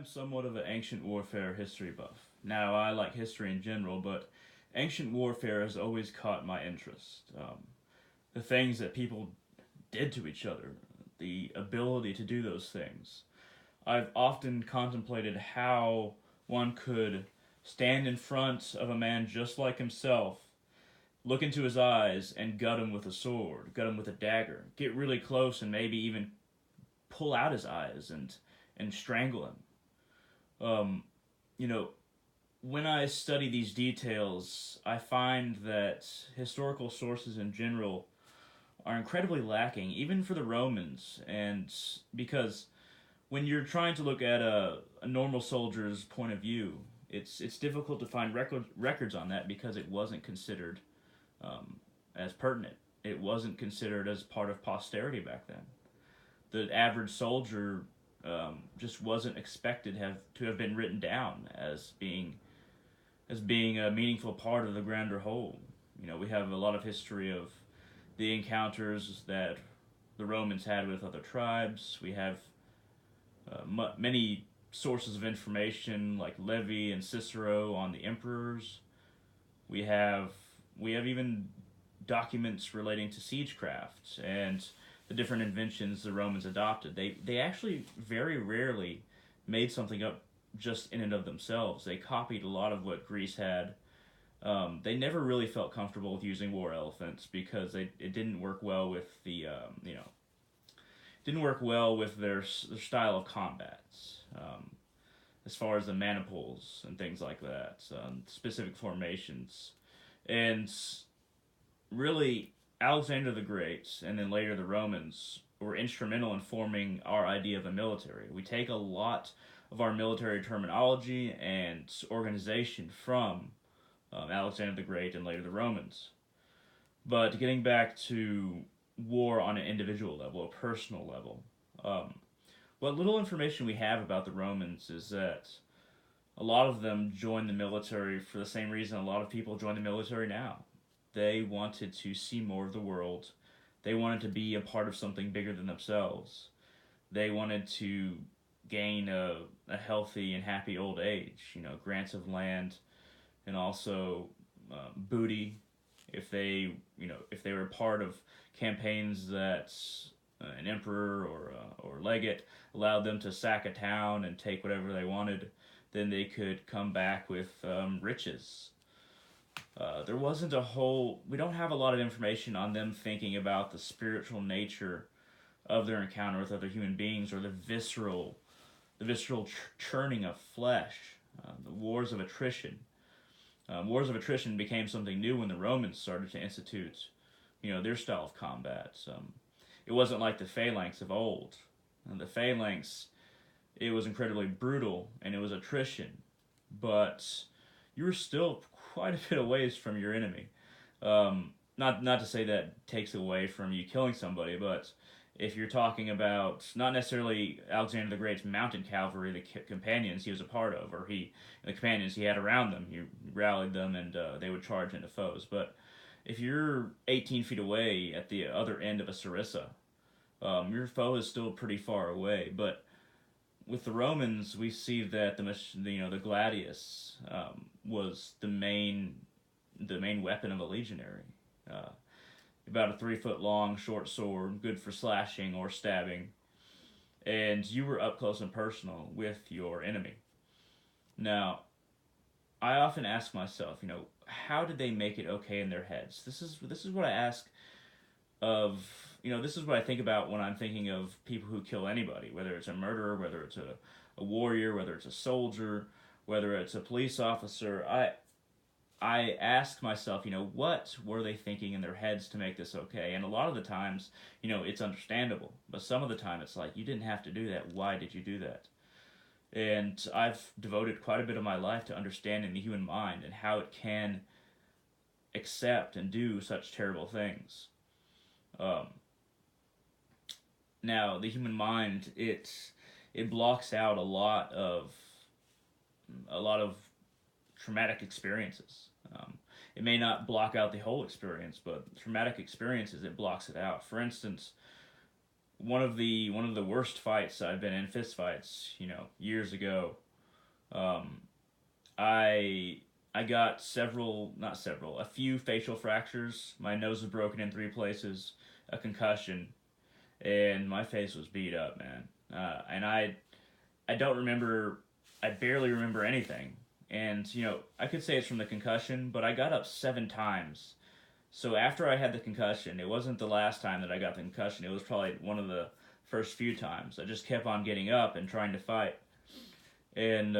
I'm somewhat of an ancient warfare history buff. Now, I like history in general, but ancient warfare has always caught my interest. The things that people did to each other, the ability to do those things. I've often contemplated how one could stand in front of a man just like himself, look into his eyes, and gut him with a sword, gut him with a dagger, get really close, and maybe even pull out his eyes and strangle him. Um, you know, when I study these details, I find that historical sources in general are incredibly lacking, even for the Romans, and because when you're trying to look at a normal soldier's point of view, it's difficult to find records on that because it wasn't considered as pertinent. It wasn't considered as part of posterity back then. The average soldier just wasn't expected to have been written down as being a meaningful part of the grander whole. We have a lot of history of the encounters that the Romans had with other tribes. We have many sources of information like Livy and Cicero on the emperors. We have we have even documents relating to siegecraft and the different inventions the Romans adopted. They actually very rarely made something up just in and of themselves. They copied a lot of what Greece had. They never really felt comfortable with using war elephants because it didn't work well with their style of combat, as far as the maniples and things like that, specific formations, and really Alexander the Great and then later the Romans were instrumental in forming our idea of a military. We take a lot of our military terminology and organization from Alexander the Great and later the Romans. But getting back to war on an individual level, a personal level, what little information we have about the Romans is that a lot of them joined the military for the same reason a lot of people join the military now. They wanted to see more of the world. They wanted to be a part of something bigger than themselves. They wanted to gain a healthy and happy old age, grants of land, and also booty if they were part of campaigns that an emperor or legate allowed them to sack a town and take whatever they wanted, then they could come back with riches. There wasn't we don't have a lot of information on them thinking about the spiritual nature of their encounter with other human beings or the visceral churning of flesh, the wars of attrition. Wars of attrition became something new when the Romans started to institute, their style of combat. It wasn't like the phalanx of old. And the phalanx, it was incredibly brutal and it was attrition, but you were still quite a bit of ways from your enemy. Not to say that takes away from you killing somebody, but if you're talking about not necessarily Alexander the Great's mounted cavalry, the companions he was a part of, or the companions he had around them, he rallied them and they would charge into foes. But if you're 18 feet away at the other end of a sarissa, your foe is still pretty far away. But with the Romans, we see that the gladius was the main weapon of a legionary. About a 3 foot long short sword, good for slashing or stabbing, and you were up close and personal with your enemy. Now, I often ask myself, how did they make it okay in their heads? This is what I ask of, this is what I think about when I'm thinking of people who kill anybody, whether it's a murderer, whether it's a warrior, whether it's a soldier, whether it's a police officer. I ask myself, what were they thinking in their heads to make this okay? And a lot of the times, it's understandable. But some of the time, it's like, you didn't have to do that. Why did you do that? And I've devoted quite a bit of my life to understanding the human mind and how it can accept and do such terrible things. Now, the human mind, it blocks out a lot of traumatic experiences. It may not block out the whole experience, but traumatic experiences, it blocks it out. For instance, one of the worst fights I've been in, fist fights, years ago. Um, I I got not several, a few facial fractures. My nose was broken in 3 places, a concussion, and my face was beat up, man. And I don't remember, I barely remember anything. And I could say it's from the concussion, but I got up 7 times. So after I had the concussion, it wasn't the last time that I got the concussion. It was probably one of the first few times. I just kept on getting up and trying to fight, and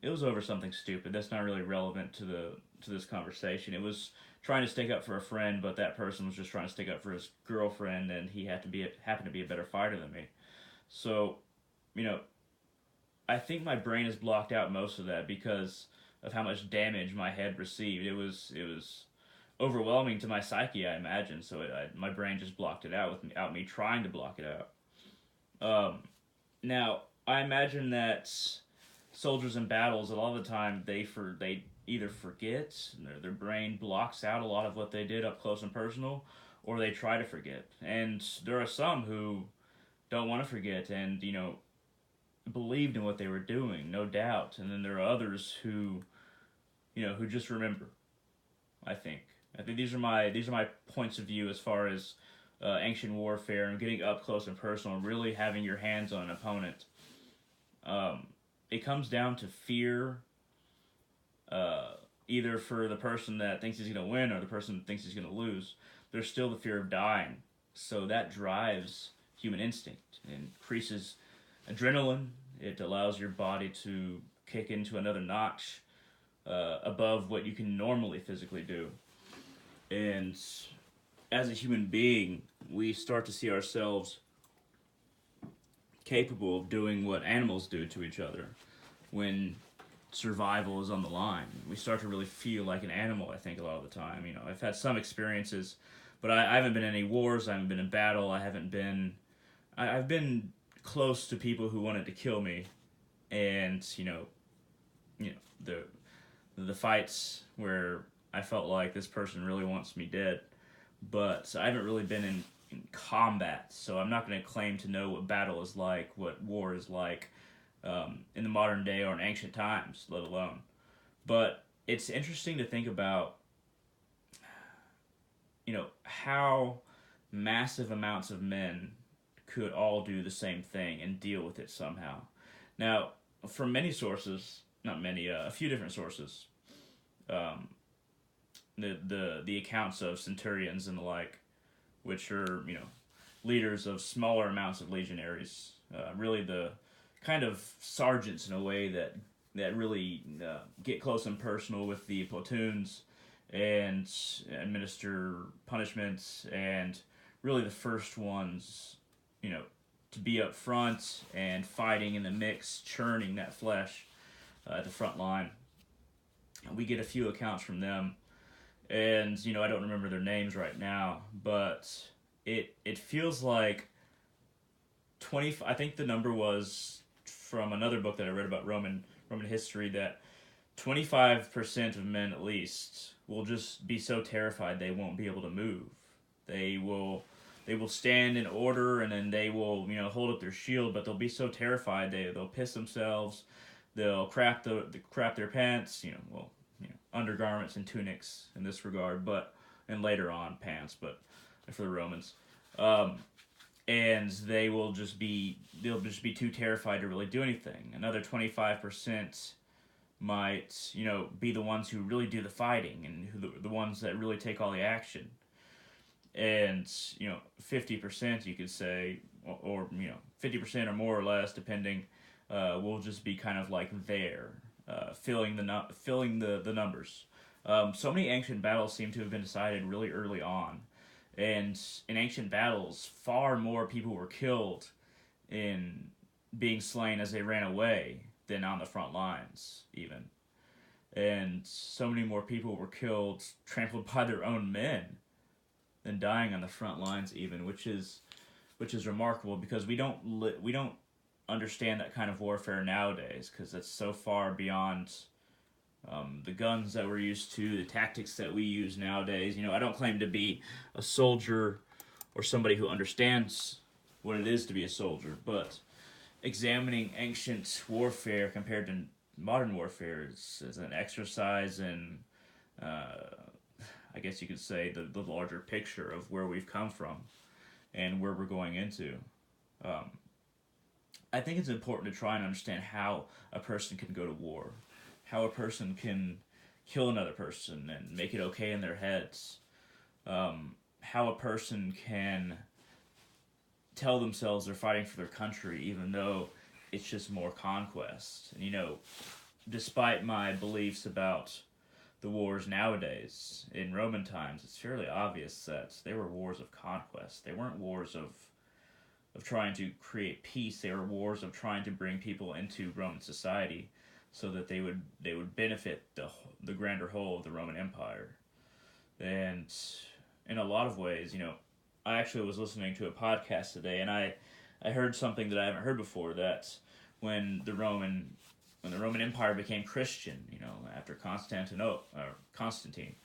it was over something stupid. That's not really relevant to this conversation. It was trying to stick up for a friend, but that person was just trying to stick up for his girlfriend, and he happened to be a better fighter than me. So, you know, I think my brain has blocked out most of that because of how much damage my head received. It was overwhelming to my psyche, I imagine. So my brain just blocked it out without me trying to block it out. Now I imagine that soldiers in battles a lot of the time they either forget, their brain blocks out a lot of what they did up close and personal, or they try to forget. And there are some who don't want to forget and believed in what they were doing, no doubt. And then there are others who just remember. I think these are my points of view as far as ancient warfare and getting up close and personal, and really having your hands on an opponent. It comes down to fear, either for the person that thinks he's going to win or the person that thinks he's going to lose. There's still the fear of dying, so that drives human instinct. It increases adrenaline. It allows your body to kick into another notch above what you can normally physically do. And as a human being, we start to see ourselves capable of doing what animals do to each other when survival is on the line. We start to really feel like an animal, I think, a lot of the time. I've had some experiences, but I haven't been in any wars, I haven't been in battle, I've been close to people who wanted to kill me, and the fights where I felt like this person really wants me dead, but I haven't really been in combat, so I'm not going to claim to know what battle is like, what war is like in the modern day or in ancient times, let alone. But it's interesting to think about, how massive amounts of men could all do the same thing and deal with it somehow. Now, from many sources, not many, a few different sources, the accounts of centurions and the like, which are leaders of smaller amounts of legionaries, really the kind of sergeants in a way that really get close and personal with the platoons and administer punishments, and really the first ones to be up front and fighting in the mix, churning that flesh at the front line. We get a few accounts from them, and I don't remember their names right now, but it feels like 20. I think the number was from another book that I read about Roman history, that 25% of men at least will just be so terrified they won't be able to move. They will stand in order, and then they will hold up their shield, but they'll be so terrified they'll piss themselves, they'll crap their pants, undergarments and tunics in this regard, and later on pants, but for the Romans, and they'll just be too terrified to really do anything. Another 25% might be the ones who really do the fighting and the ones that really take all the action. And 50%, you could say, or 50% or more or less, depending, will just be kind of like there, filling the numbers. So many ancient battles seem to have been decided really early on, and in ancient battles, far more people were killed in being slain as they ran away than on the front lines, even. And so many more people were killed, trampled by their own men, than dying on the front lines, even, which is remarkable, because we don't understand that kind of warfare nowadays, because it's so far beyond the guns that we're used to, the tactics that we use nowadays. I don't claim to be a soldier or somebody who understands what it is to be a soldier, but examining ancient warfare compared to modern warfare is an exercise in, I guess you could say, the larger picture of where we've come from and where we're going into. Um, I think it's important to try and understand how a person can go to war, how a person can kill another person and make it okay in their heads, how a person can tell themselves they're fighting for their country even though it's just more conquest. And, despite my beliefs about the wars nowadays, in Roman times, it's fairly obvious that they were wars of conquest. They weren't wars of trying to create peace. They were wars of trying to bring people into Roman society so that they would benefit the grander whole of the Roman Empire. And in a lot of ways, I actually was listening to a podcast today, and I heard something that I haven't heard before, that when the Roman Empire became Christian, after Constantine,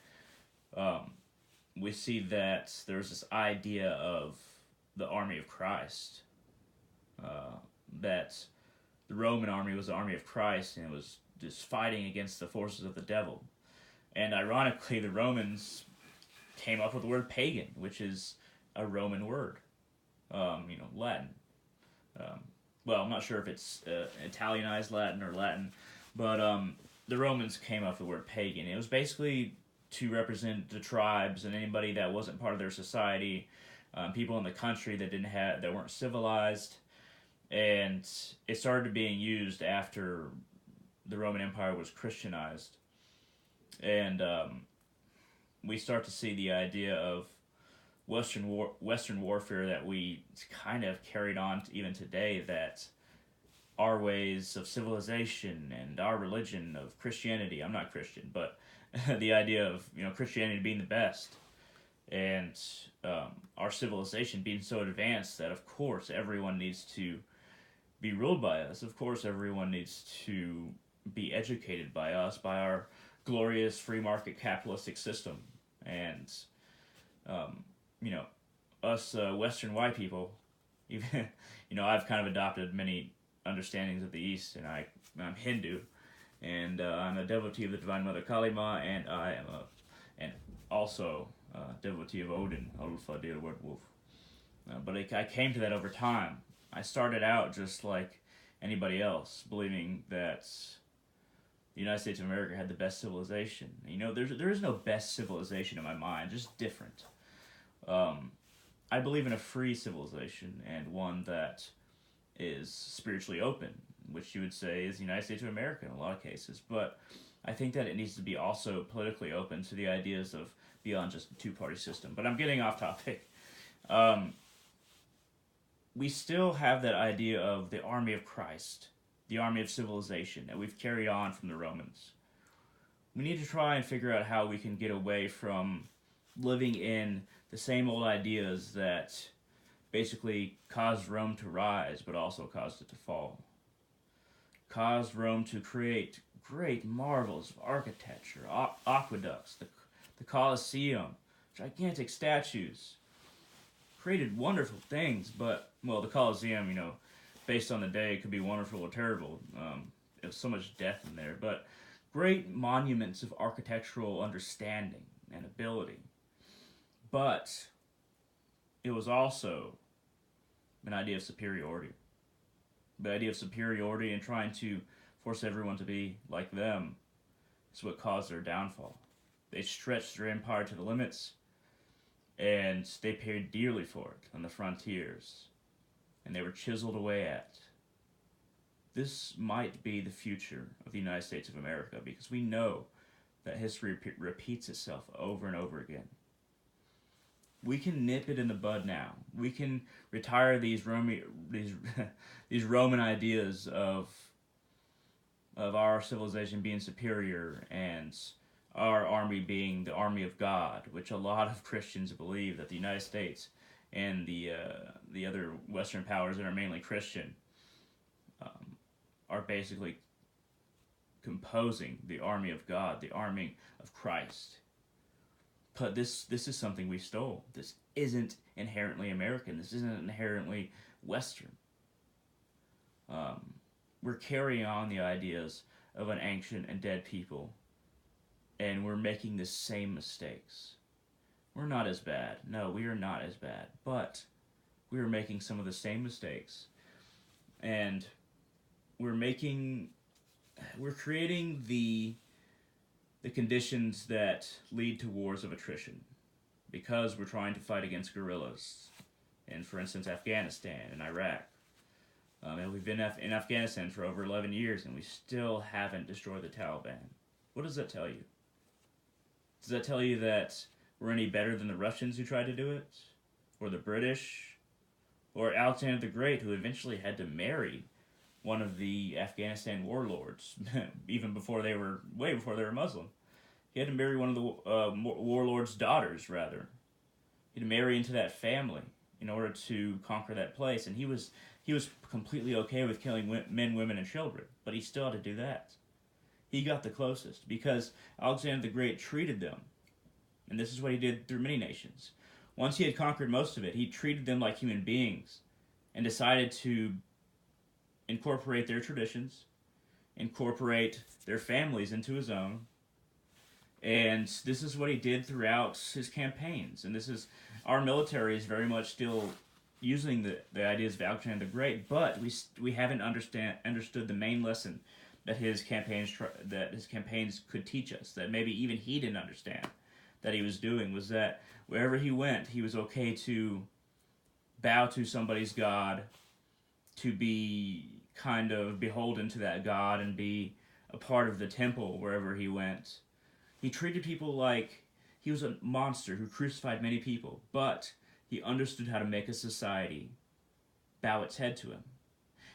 we see that there's this idea of the army of Christ, that the Roman army was the army of Christ, and it was just fighting against the forces of the devil. And ironically, the Romans came up with the word pagan, which is a Roman word, Latin. Well, I'm not sure if it's Italianized Latin or Latin, but the Romans came up with the word pagan. It was basically to represent the tribes and anybody that wasn't part of their society, people in the country that weren't civilized, and it started being used after the Roman Empire was Christianized, and we start to see the idea of Western warfare that we kind of carried on even today, that our ways of civilization and our religion of Christianity, I'm not Christian, but the idea of Christianity being the best, and our civilization being so advanced that of course everyone needs to be ruled by us. Of course everyone needs to be educated by us, by our glorious free market capitalistic system. And us Western white people, even I've kind of adopted many understandings of the East, and I'm Hindu, and I'm a devotee of the Divine Mother Kali Ma, and I am also devotee of Odin, Ulfa, the Word Wolf. But I came to that over time. I started out just like anybody else, believing that the United States of America had the best civilization. There is no best civilization in my mind, just different. I believe in a free civilization, and one that is spiritually open, which you would say is the United States of America in a lot of cases. But I think that it needs to be also politically open to the ideas of beyond just the two-party system. But I'm getting off topic. We still have that idea of the army of Christ, the army of civilization that we've carried on from the Romans. We need to try and figure out how we can get away from living in the same old ideas that basically caused Rome to rise, but also caused it to fall. Caused Rome to create great marvels of architecture, aqueducts, the Colosseum, gigantic statues. Created wonderful things, but, well, the Colosseum, based on the day, it could be wonderful or terrible. There's so much death in there, but great monuments of architectural understanding and ability. But it was also an idea of superiority. The idea of superiority and trying to force everyone to be like them is what caused their downfall. They stretched their empire to the limits, and they paid dearly for it on the frontiers, and they were chiseled away at. This might be the future of the United States of America, because we know that history repeats itself over and over again. We can nip it in the bud now. We can retire these Roman ideas of our civilization being superior and our army being the army of God, which a lot of Christians believe that the United States and the other Western powers that are mainly Christian are basically composing the army of God, the army of Christ. But this is something we stole. This isn't inherently American. This isn't inherently Western. We're carrying on the ideas of an ancient and dead people, and we're making the same mistakes. We're not as bad. No, we are not as bad. But we are making some of the same mistakes. And we're creating the conditions that lead to wars of attrition. Because we're trying to fight against guerrillas in, for instance, Afghanistan and Iraq. And we've been in Afghanistan for over 11 years, and we still haven't destroyed the Taliban. What does that tell you? Does that tell you that we're any better than the Russians who tried to do it? Or the British? Or Alexander the Great, who eventually had to marry one of the Afghanistan warlords, even way before they were Muslim. He had to marry one of the warlord's daughters, rather. He had to marry into that family in order to conquer that place, and he was completely okay with killing men, women, and children, but he still had to do that. He got the closest, because Alexander the Great treated them, and this is what he did through many nations. Once he had conquered most of it, he treated them like human beings, and decided to incorporate their traditions, incorporate their families into his own, and this is what he did throughout his campaigns, and our military is very much still using the ideas of Alexander the Great, but we haven't understood the main lesson that his campaigns could teach us, that maybe even he didn't understand that he was doing, was that wherever he went, he was okay to bow to somebody's god, to be kind of beholden to that god and be a part of the temple wherever he went. He treated people like he was a monster who crucified many people, but he understood how to make a society bow its head to him.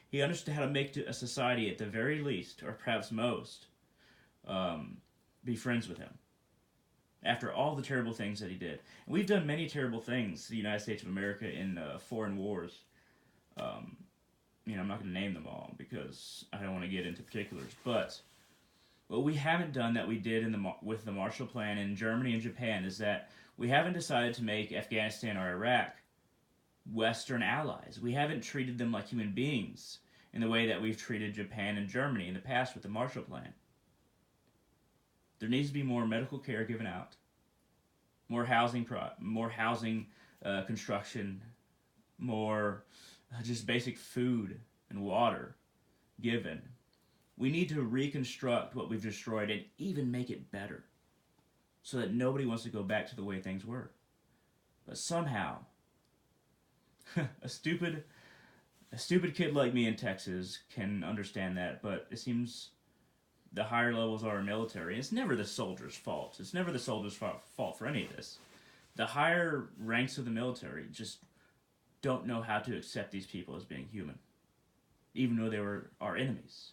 He understood how to make a society, at the very least, or perhaps most, be friends with him. After all the terrible things that he did. And we've done many terrible things, the United States of America, in foreign wars. I'm not going to name them all because I don't want to get into particulars. But what we haven't done that we did with the Marshall Plan in Germany and Japan is that we haven't decided to make Afghanistan or Iraq Western allies. We haven't treated them like human beings in the way that we've treated Japan and Germany in the past with the Marshall Plan. There needs to be more medical care given out, more housing construction, more just basic food and water given. We need to reconstruct what we've destroyed and even make it better, so that nobody wants to go back to the way things were. But somehow, a stupid kid like me in Texas can understand that, but it seems the higher levels of our military, it's never the soldiers' fault. It's never the soldiers' fault for any of this. The higher ranks of the military just don't know how to accept these people as being human, even though they were our enemies.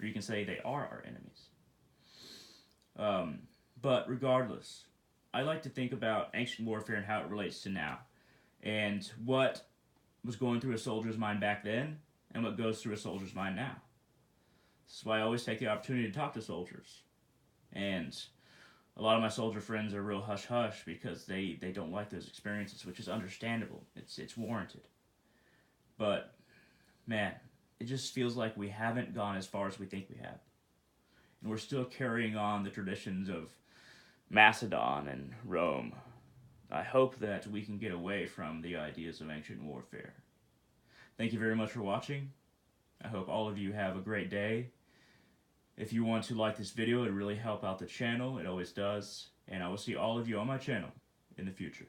Or you can say they are our enemies. But regardless, I like to think about ancient warfare and how it relates to now, and what was going through a soldier's mind back then, and what goes through a soldier's mind now. This is why I always take the opportunity to talk to soldiers. And a lot of my soldier friends are real hush-hush because they don't like those experiences, which is understandable. It's warranted. But, man, it just feels like we haven't gone as far as we think we have. And we're still carrying on the traditions of Macedon and Rome. I hope that we can get away from the ideas of ancient warfare. Thank you very much for watching. I hope all of you have a great day. If you want to like this video, it would really help out the channel. It always does. And I will see all of you on my channel in the future.